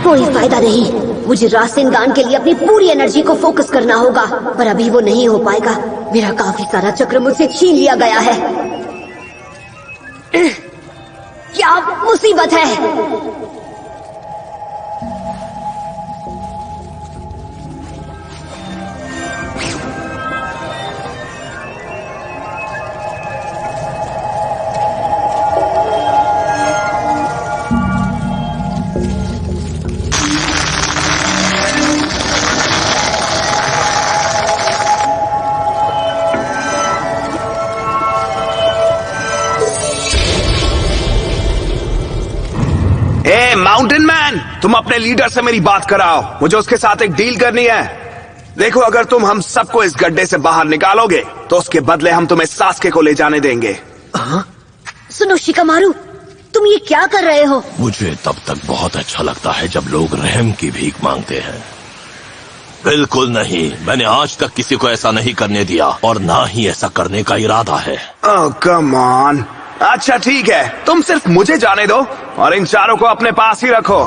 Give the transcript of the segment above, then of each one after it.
कोई फायदा नहीं। मुझे रासेनगान के लिए अपनी पूरी एनर्जी को फोकस करना होगा, पर अभी वो नहीं हो पाएगा। मेरा काफी सारा चक्र मुझसे छीन लिया गया है। क्या मुसीबत है। माउंटेन मैन, तुम अपने लीडर से मेरी बात कराओ। मुझे उसके साथ एक डील करनी है। देखो, अगर तुम हम सबको इस गड्ढे से बाहर निकालोगे तो उसके बदले हम तुम्हें सास्के को ले जाने देंगे। सुनो शिकामारू, तुम ये क्या कर रहे हो? मुझे तब तक बहुत अच्छा लगता है जब लोग रहम की भीख मांगते हैं। बिल्कुल नहीं, मैंने आज तक किसी को ऐसा नहीं करने दिया और ना ही ऐसा करने का इरादा है। ओह कम ऑन। अच्छा ठीक है, तुम सिर्फ मुझे जाने दो और इन चारों को अपने पास ही रखो।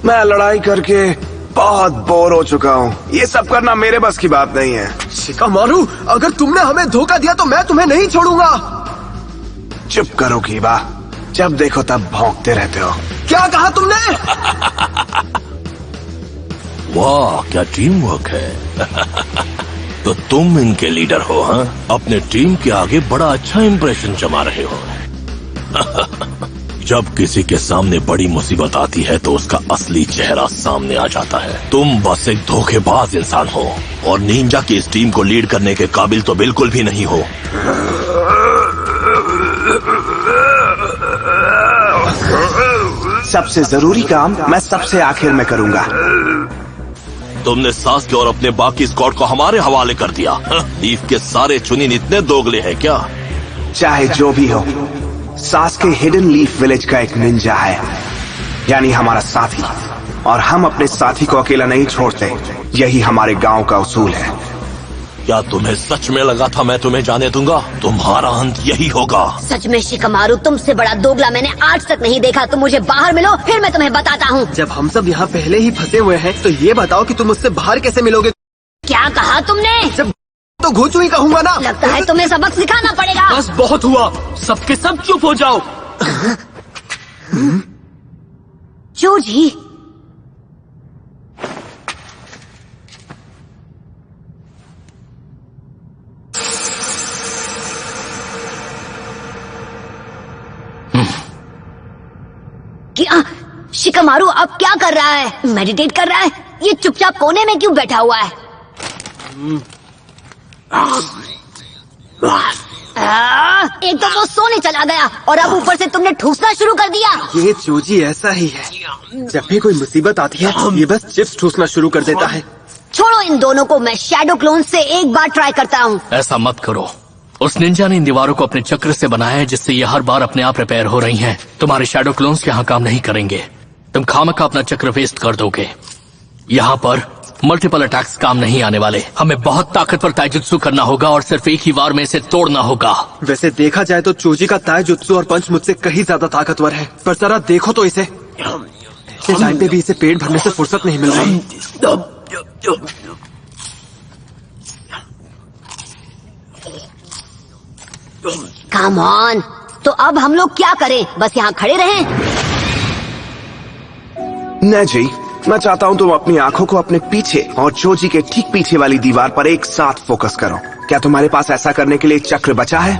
मैं लड़ाई करके बहुत बोर हो चुका हूँ। ये सब करना मेरे बस की बात नहीं है। शिकामारू, अगर तुमने हमें धोखा दिया तो मैं तुम्हें नहीं छोड़ूंगा। चुप करो कीबा, जब देखो तब भौंकते रहते हो। क्या कहा तुमने? वाह, क्या टीम वर्क है। तो तुम इनके लीडर हो, हाँ? अपने टीम के आगे बड़ा अच्छा इंप्रेशन जमा रहे हो। जब किसी के सामने बड़ी मुसीबत आती है तो उसका असली चेहरा सामने आ जाता है। तुम बस एक धोखेबाज इंसान हो और निंजा की इस टीम को लीड करने के काबिल तो बिल्कुल भी नहीं हो। सबसे जरूरी काम मैं सबसे आखिर में करूंगा। तुमने सास्के और अपने बाकी स्क्वाड को हमारे हवाले कर दिया। लीफ के सारे चुनिन इतने दोगले हैं क्या? चाहे जो भी हो, सास्के हिडन लीफ विलेज का एक निंजा है, यानी हमारा साथी, और हम अपने साथी को अकेला नहीं छोड़ते। यही हमारे गांव का उसूल है। क्या तुम्हें सच में लगा था मैं तुम्हें जाने दूंगा? तुम्हारा अंत यही होगा। सच में शिकामारू, तुमसे बड़ा दोगला मैंने आज तक नहीं देखा। तुम मुझे बाहर मिलो, फिर मैं तुम्हें बताता हूँ। जब हम सब यहाँ पहले ही फंसे हुए हैं तो ये बताओ कि तुम मुझसे बाहर कैसे मिलोगे? क्या कहा तुमने? जब तो घोचू ही कहूँगा ना। लगता है तुम्हें सबक सिखाना पड़ेगा। बस बहुत हुआ, सबके सब चुप हो जाओ। जोजी, क्या शिकामारू अब क्या कर रहा है? मेडिटेट कर रहा है? ये चुपचाप कोने में क्यों बैठा हुआ है? एक तो वो सोने चला गया और अब ऊपर से तुमने ठूसना शुरू कर दिया। ये जोजी ऐसा ही है, जब भी कोई मुसीबत आती है ये बस चिप्स ठूसना शुरू कर देता है। छोड़ो इन दोनों को, मैं शैडो क्लोन से एक बार ट्राई करता हूँ। ऐसा मत करो। उस निंजा ने इन दीवारों को अपने चक्र से बनाया है, जिससे ये हर बार अपने आप रिपेयर हो रही हैं। तुम्हारे शैडो क्लोन्स यहाँ काम नहीं करेंगे। तुम खामखा अपना चक्र वेस्ट कर दोगे। यहाँ पर मल्टीपल अटैक्स काम नहीं आने वाले। हमें बहुत ताकतवर ताइजुत्सु करना होगा और सिर्फ एक ही बार में इसे तोड़ना होगा। वैसे देखा जाए तो चोजी का ताइजुत्सु और पंच मुझसे कहीं ज्यादा ताकतवर है, पर जरा देखो तो इसे। इस टाइम पे भी इसे पेट भरने से फुर्सत नहीं मिल रही। कम ऑन, तो अब हम लोग क्या करें? बस यहाँ खड़े रहें? नहीं जी, मैं चाहता हूँ तुम अपनी आंखों को अपने पीछे और जोजी के ठीक पीछे वाली दीवार पर एक साथ फोकस करो। क्या तुम्हारे पास ऐसा करने के लिए चक्र बचा है?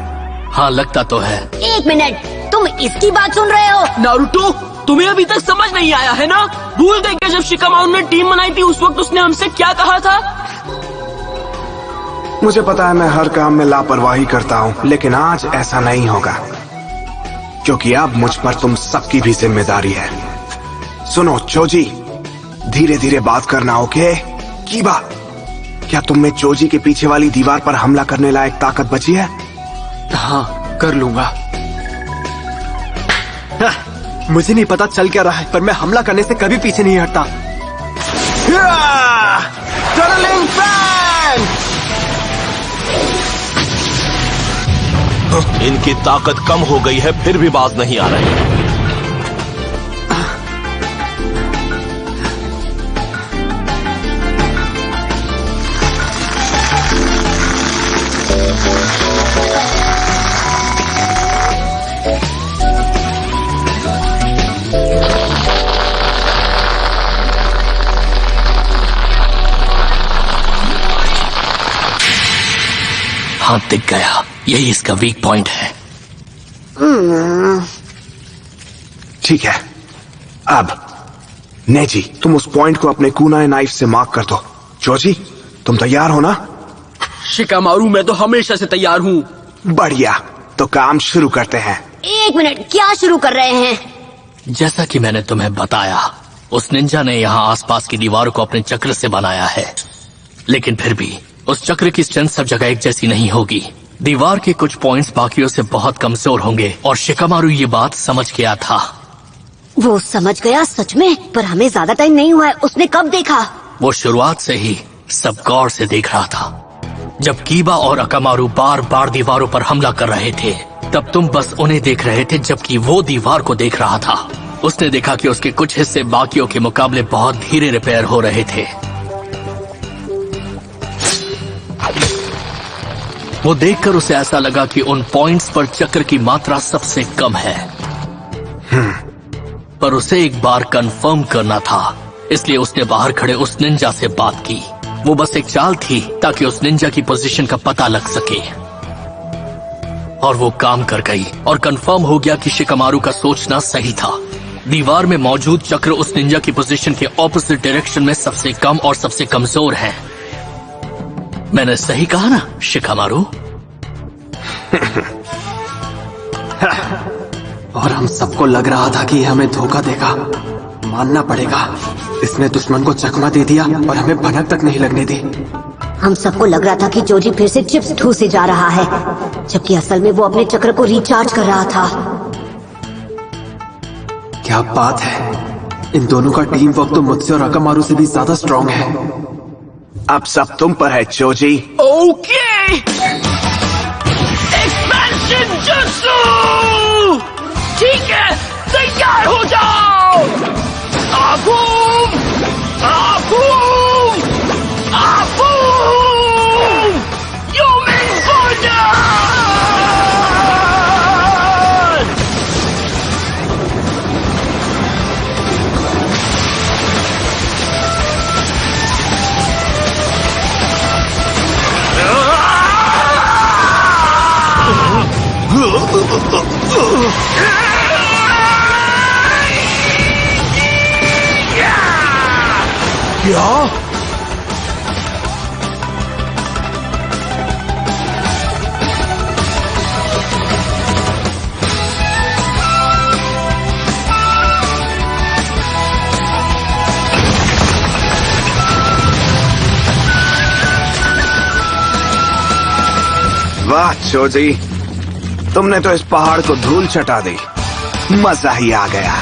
हाँ, लगता तो है। एक मिनट, तुम इसकी बात सुन रहे हो? नारुतो, तुम्हें अभी तक समझ नहीं आया है ना? भूल गए क्या जब शिकामारू ने टीम बनाई थी उस वक्त उसने हमसे क्या कहा था? मुझे पता है मैं हर काम में लापरवाही करता हूँ, लेकिन आज ऐसा नहीं होगा, क्योंकि अब मुझ पर तुम सबकी भी जिम्मेदारी है। सुनो जोजी, धीरे धीरे बात करना, ओके? कीबा, क्या तुम में जोजी के पीछे वाली दीवार पर हमला करने लायक ताकत बची है? हाँ, कर लूंगा। मुझे नहीं पता चल क्या रहा है, पर मैं हमला करने से कभी पीछे नहीं हटता। Tunnelling fan! इनकी ताकत कम हो गई है, फिर भी बाज नहीं आ रहे। हाथ दिख गया, यही इसका वीक पॉइंट है। ठीक है, अब नेजी तुम उस पॉइंट को अपने कुनाई नाइफ से मार्क कर दो। जोजी तुम तैयार हो ना? शिकामारू, मैं तो हमेशा से तैयार हूँ। बढ़िया, तो काम शुरू करते हैं। एक मिनट, क्या शुरू कर रहे हैं? जैसा कि मैंने तुम्हें बताया, उस निंजा ने यहाँ आसपास की दीवारों को अपने चक्र से बनाया है, लेकिन फिर भी उस चक्र की स्ट्रेंथ सब जगह एक जैसी नहीं होगी। दीवार के कुछ पॉइंट्स बाकियों से बहुत कमजोर होंगे और शिकामारू ये बात समझ गया था। वो समझ गया सच में? पर हमें ज्यादा टाइम नहीं हुआ है। उसने कब देखा? वो शुरुआत से ही सब गौर से देख रहा था। जब कीबा और अकामारू बार बार दीवारों पर हमला कर रहे थे, तब तुम बस उन्हें देख रहे थे, जबकि वो दीवार को देख रहा था। उसने देखा कि उसके कुछ हिस्से बाकियों के मुकाबले बहुत धीरे रिपेयर हो रहे थे। वो देखकर उसे ऐसा लगा कि उन पॉइंट्स पर चक्र की मात्रा सबसे कम है। पर उसे एक बार कंफर्म करना था, इसलिए उसने बाहर खड़े उस निंजा से बात की। वो बस एक चाल थी ताकि उस निंजा की पोजीशन का पता लग सके, और वो काम कर गई और कंफर्म हो गया कि शिकामारू का सोचना सही था। दीवार में मौजूद चक्र उस निंजा की पोजीशन के ऑपोजिट डायरेक्शन में सबसे कम और सबसे कमजोर है। मैंने सही कहा ना शिकामारू? और हम सबको लग रहा था कि हमें धोखा देगा। मानना पड़ेगा, इसने दुश्मन को चकमा दे दिया और हमें भनक तक नहीं लगने दी। हम सबको लग रहा था कि जोजी फिर से चिप्स ठूसे जा रहा है, जबकि असल में वो अपने चक्र को रिचार्ज कर रहा था। क्या बात है, इन दोनों का टीम वर्क तो मुझसे और अकामारू से भी ज्यादा स्ट्रांग है। अब सब तुम पर है जोजी। Okay, expansion jutsu. ठीक है, तैयार हो जाओ। आबूम, आबूम, आबूम, ह्यूमन बॉर्डर। क्या? वाह जोजी, तुमने तो इस पहाड़ को धूल चटा दी। मजा ही आ गया।